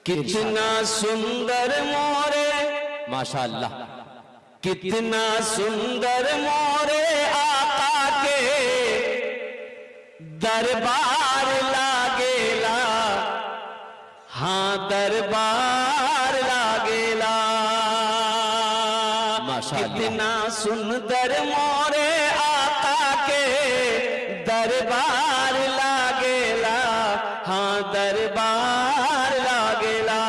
कितना सुंदर मोरे माशाअल्लाह, कितना सुंदर मोरे आका के दरबार लागेला, हाँ दरबार लागेला। कितना सुंदर मोरे आका के दरबार लागेला, हाँ दरबार लागेला।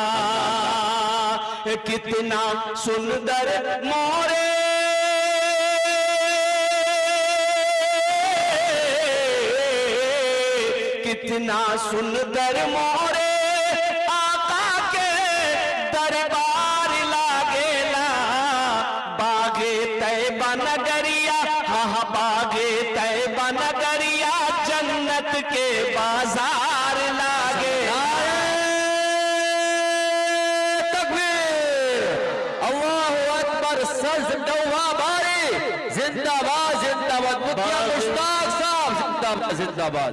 कितना सुंदर मोरे कितना सुंदर मोरे आका के दरबार लागेला। बागे तैबा नगरिया, हाँ बागे तैबा नगरिया जन्नत के बाजार लागेला। जिंदाबाद जिंदाबाद मुश्ताक साहब जिंदाबाद जिंदाबाद।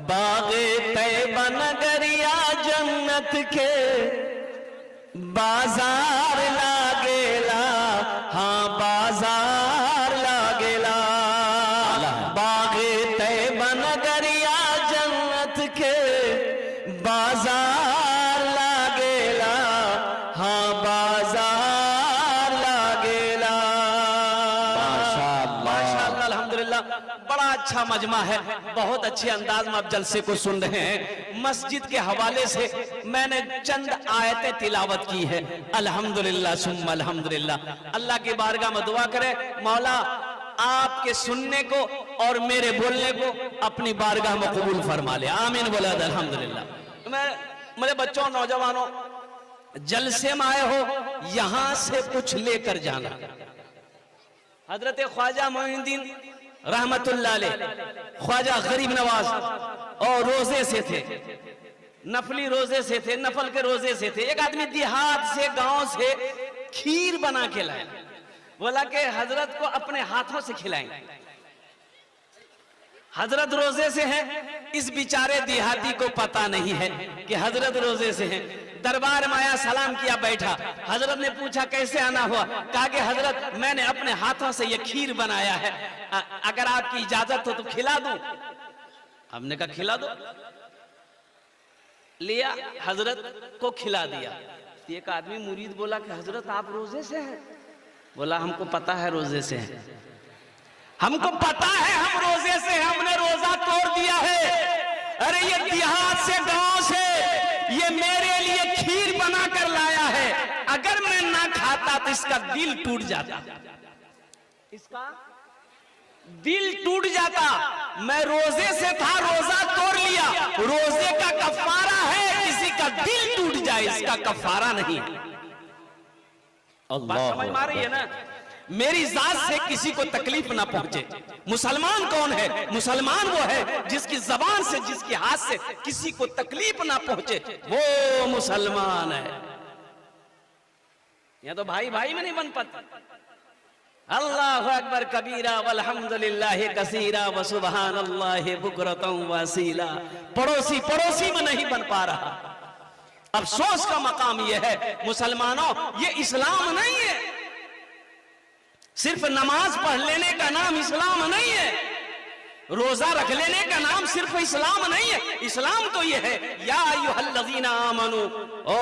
बागे तैबा नगरिया जन्नत के बाजार लागेला, हाँ बाजार लागेला। बागे तैबा नगरिया जन्नत के बाजार लागेला, हाँ बाजार लागेला। माशाअल्लाह अल्हम्दुलिल्लाह, बड़ा अच्छा मजमा है, बहुत अच्छे अंदाज में आप जलसे को सुन रहे हैं। मस्जिद के हवाले से मैंने चंद आयतें तिलावत की है। अल्हम्दुलिल्लाह सुम्मा अल्हम्दुलिल्लाह। अल्लाह की बारगाह में दुआ करें, मौला आपके सुनने को और मेरे बोलने को अपनी बारगाह में कबूल फरमा ले, आमीन बोला अल्हम्दुलिल्लाह। मेरे बच्चों नौजवानों, जलसे में आए हो, यहां से कुछ लेकर जाना। हजरत ख्वाजा मोइनुद्दीन रहमतुल्लाह अलैह, ख्वाजा गरीब नवाज, और रोजे से थे, नफली रोजे से थे, नफल के रोजे से थे। एक आदमी देहात से गांव से खीर बना के लाया, बोला कि हजरत को अपने हाथों से खिलाएंगे। हजरत रोजे से हैं, इस बेचारे देहाती को पता नहीं है कि हजरत रोजे से हैं। दरबार में आया, सलाम किया, बैठा। हजरत ने पूछा कैसे आना हुआ? कहा कि हजरत मैंने अपने हाथों से ये खीर बनाया है, अगर आपकी इजाजत हो तो खिला दूं। हमने कहा खिला दो। लिया, हजरत को खिला दिया। एक आदमी मुरीद बोला कि हजरत आप रोजे से हैं? बोला हमको पता है रोजे से हैं, हमको पता है हम रोजे से हैं, हमने रोजा तोड़ दिया है। अरे ये देहात से गांव से ये मेरे लिए खीर बना कर लाया है, अगर मैं ना खाता तो इसका दिल टूट जाता, इसका दिल टूट जाता। मैं रोजे से था, रोजा तोड़ लिया, रोजे का कफारा है, किसी का दिल टूट जाए इसका कफारा नहीं। बात समझ में आ रही है ना? मेरी जात से किसी को तकलीफ ना पहुंचे। मुसलमान कौन है? मुसलमान वो है जिसकी जबान से, जिसके हाथ से किसी को तकलीफ ना पहुंचे, वो मुसलमान है। यह तो भाई भाई में नहीं बन पाता। अल्लाहु अकबर कबीरा वल्हम्दुलिल्लाह कसीरा व सुबहानल्लाह बुकरतम वसीला। पड़ोसी पड़ोसी में नहीं बन पा रहा। अफसोस का मकाम यह है मुसलमानों, ये इस्लाम नहीं है। सिर्फ नमाज पढ़ लेने का नाम इस्लाम नहीं है, रोजा रख लेने का नाम सिर्फ इस्लाम नहीं है। इस्लाम तो ये है, या अय्युहल्लज़ीना आमनू ओ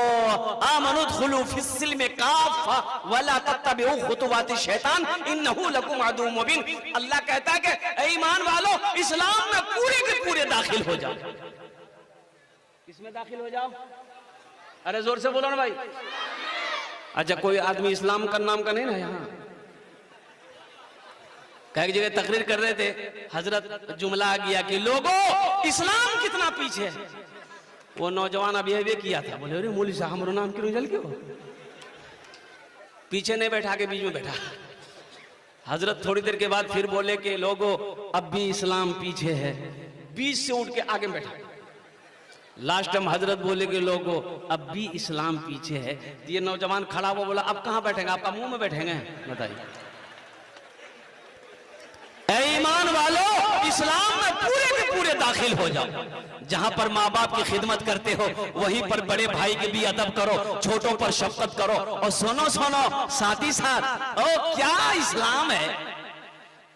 आमनू दुखुलू फिस्सिल्म काफ़ा वला तत्तबिउ खुतुवाति शैतान इन्नहु लकुम अदुव्वुम मुबीन। अल्लाह कहता है कि ऐ ईमान वालों, इस्लाम में पूरे के पूरे दाखिल हो जाओ। किसमें दाखिल हो जाओ? अरे जोर से बोलो ना भाई। अच्छा, कोई आदमी इस्लाम का नाम का नहीं ना यहाँ? कई जगह तकरीर कर रहे थे, हजरत जुमला आ गया कि लोगों इस्लाम कितना पीछे है। वो नौजवान अभी ये किया था, बोले अरे मौलवी साहब हमारा नाम क्यों जल क्यों? पीछे नहीं बैठा के बीच में बैठा। हजरत थोड़ी देर के बाद फिर बोले कि लोगों अब भी इस्लाम पीछे है, बीच से उठ के आगे बैठा। लास्ट टाइम हजरत बोले कि लोगों अब भी इस्लाम पीछे है। ये नौजवान खड़ा हुआ, बोला अब कहां बैठेंगे? आपका मुंह में बैठेंगे? बताइए। ईमान वालों, इस्लाम में पूरे के पूरे दाखिल हो जाओ। जहां पर माँ बाप की खिदमत करते हो वहीं पर बड़े भाई के भी अदब करो, छोटों पर शफकत करो। और सुनो साथ ही साथ, ओ क्या इस्लाम है,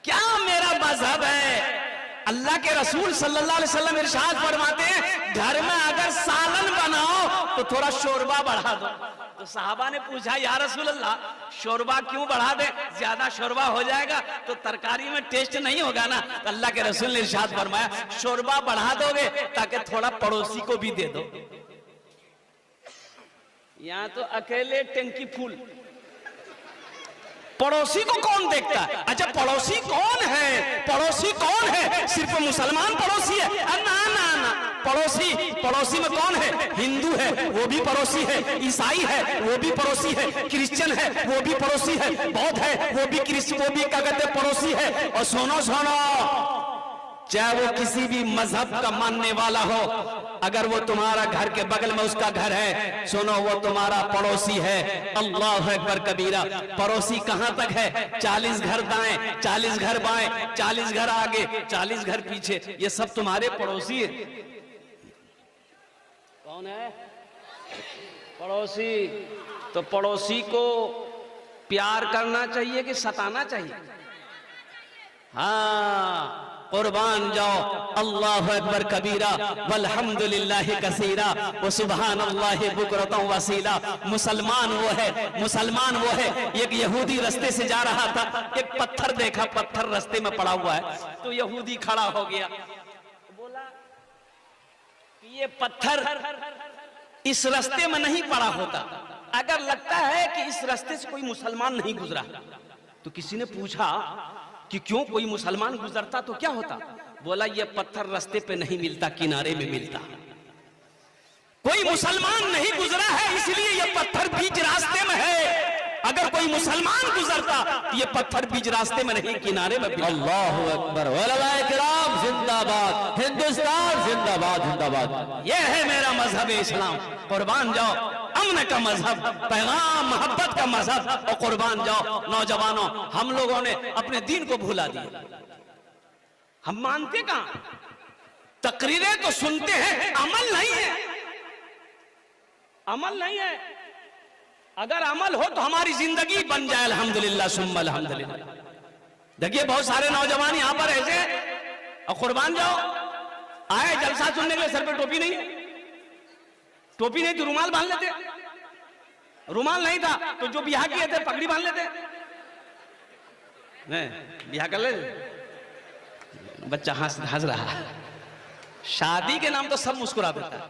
क्या मेरा मजहब है। अल्लाह के रसूल सल्लल्लाहु अलैहि वसल्लम इरशाद फरमाते हैं, घर में अगर सालन बनाओ तो थोड़ा शोरबा बढ़ा दो। तो साहबा ने पूछा, या रसूल अल्लाह, शोरबा क्यों बढ़ा दे, ज्यादा शोरबा हो जाएगा तो तरकारी में टेस्ट नहीं होगा ना। तो अल्लाह के रसूल ने इरशाद फरमाया, शोरबा बढ़ा दोगे ताकि थोड़ा पड़ोसी को भी दे दो। यहाँ तो अकेले टंकी फूल, पड़ोसी को कौन देखता है। अच्छा पड़ोसी कौन है, पड़ोसी कौन है, सिर्फ मुसलमान पड़ोसी है? ना ना ना, पड़ोसी में कौन है, हिंदू है वो भी पड़ोसी है, ईसाई है वो भी पड़ोसी है, क्रिश्चियन है वो भी पड़ोसी है, बौद्ध है वो भी क्या कहते हैं, पड़ोसी है। और सुनो चाहे वो किसी भी मजहब का मानने वाला हो, अगर वो तुम्हारा घर के बगल में उसका घर है, सुनो वो तुम्हारा पड़ोसी है। अल्लाह अकबर कबीरा। पड़ोसी कहां तक है, 40 घर दाएं, 40 घर बाएं, 40 घर आगे, 40 घर पीछे, ये सब तुम्हारे पड़ोसी है। कौन है पड़ोसी? तो पड़ोसी को प्यार करना चाहिए कि सताना चाहिए? हाँ, कुर्बान जाओ। अल्लाह अकबर कबीरा वल्हम्दुलिल्लाहि कसीरा व सुब्हानल्लाहि बुकरतन वसीला। मुसलमान वो है। एक यहूदी रास्ते से जा रहा था, एक पत्थर देखा, पत्थर रास्ते में पड़ा हुआ है, तो यहूदी खड़ा हो गया, बोला ये पत्थर इस रास्ते में नहीं पड़ा होता, अगर लगता है कि इस रास्ते से कोई मुसलमान नहीं गुजरा। तो किसी ने पूछा कि क्यों, कोई मुसलमान गुजरता तो क्या होता? बोला ये पत्थर रास्ते पे नहीं मिलता, किनारे में मिलता। कोई मुसलमान नहीं गुजरा है इसलिए ये पत्थर बीच रास्ते में है। अगर कोई मुसलमान गुजरता तो ये पत्थर बीच रास्ते में नहीं, किनारे में मिलता। अल्लाहु अकबर, उलमाए किराम जिंदाबाद, हिंदुस्तान जिंदाबाद जिंदाबाद। ये है मेरा मजहब इस्लाम। कुर्बान जाओ, अमन का मजहब, पैगाम मोहब्बत का मजहब, और कुर्बान जाओ। नौजवानों, हम लोगों ने अपने दीन को भुला दिया। हम मानते कहां, तकरीरें तो सुनते हैं, अमल नहीं है, अमल नहीं है। अगर अमल हो तो हमारी जिंदगी बन जाए। अल्हम्दुलिल्लाह सुम्मा अल्हम्दुलिल्लाह। देखिए बहुत सारे नौजवान यहां पर ऐसे, और कुर्बान जाओ, आए जलसा सुनने के लिए, सर पे टोपी नहीं है, टोपी नहीं तो रुमाल बांध लेते, रुमाल नहीं था तो जो ब्याह किए थे पगड़ी बांध लेते। नहीं ब्याह कर ले, बच्चा हंस रहा है। शादी के नाम तो सब मुस्कुरा देता है।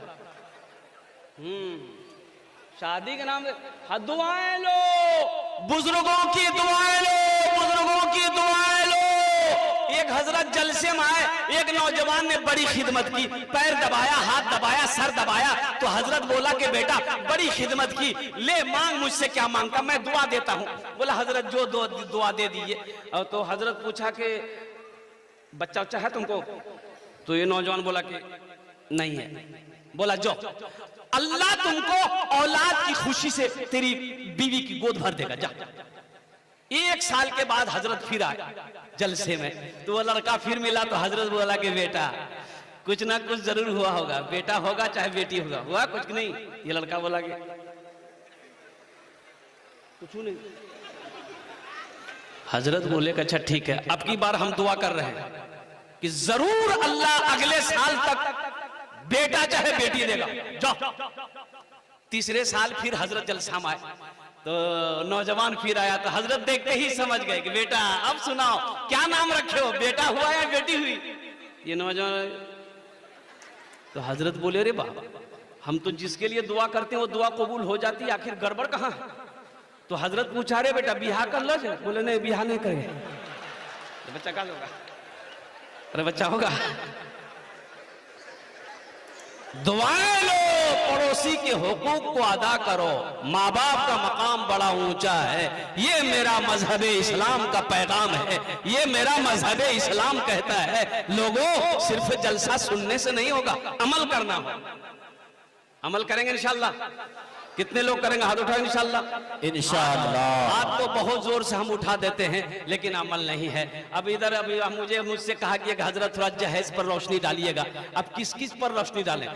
शादी के नाम से दुआएं लो, बुजुर्गों की दुआएं लो, बुजुर्गों की दुआएं लो। एक हजरत जलसे में आए, एक नौजवान ने बड़ी खिदमत की, पैर दबाया, हाथ दबाया, सर दबाया, तो हजरत बोला कि बेटा बड़ी खिदमत की, ले मांग, मुझसे क्या मांगता, मैं दुआ देता हूँ। बोला हजरत जो दुआ दे दीजिए। और तो हजरत पूछा कि बच्चा उच्चा है तुमको? तो ये नौजवान बोला कि नहीं है। बोला जो अल्लाह तुमको औलाद की खुशी से तेरी बीवी की गोद भर देगा, जा। 1 साल के बाद हजरत फिर आए जलसे में, तो वो लड़का फिर मिला, तो हजरत बोला कि बेटा कुछ ना कुछ जरूर हुआ होगा, बेटा होगा चाहे बेटी होगा, हुआ कुछ नहीं? ये लड़का बोला कि कुछ नहीं। हजरत बोले कि अच्छा ठीक है, अब की बार हम दुआ कर रहे हैं कि जरूर अल्लाह अगले साल तक बेटा चाहे बेटी देगा, जाओ। 3रे साल फिर हजरत जलसा में आए, तो नौजवान फिर आया, तो हजरत देखते ही समझ गए कि बेटा अब सुनाओ क्या नाम रखे हो, बेटा हुआ या बेटी हुई? ये नौजवान, तो हजरत बोले अरे बाबा, हम तो जिसके लिए दुआ करते हैं वो दुआ कबूल हो जाती है, आखिर गड़बड़ कहाँ है? तो हजरत पूछा रे बेटा बियाह कर लो? बोले नहीं बियाह नहीं करेंगे। तो बच्चा क्या होगा? अरे बच्चा होगा। दुआएं लो, पड़ोसी के हुकूक को अदा करो, माँ बाप का मकाम बड़ा ऊंचा है। ये मेरा मजहब इस्लाम का पैगाम है, ये मेरा मजहब इस्लाम कहता है लोगों सिर्फ जलसा सुनने से नहीं होगा, अमल करना होगा। अमल करेंगे इंशाअल्लाह। कितने लोग करेंगे? हाथ उठाएंगे इंशाल्लाह। इंशाअल्लाह। हाथ तो बहुत जोर से हम उठा देते हैं लेकिन अमल नहीं है। अब इधर अभी मुझसे कहा कि हजरत थोड़ा जहेज पर रोशनी डालिएगा। अब किस किस पर रोशनी डालें?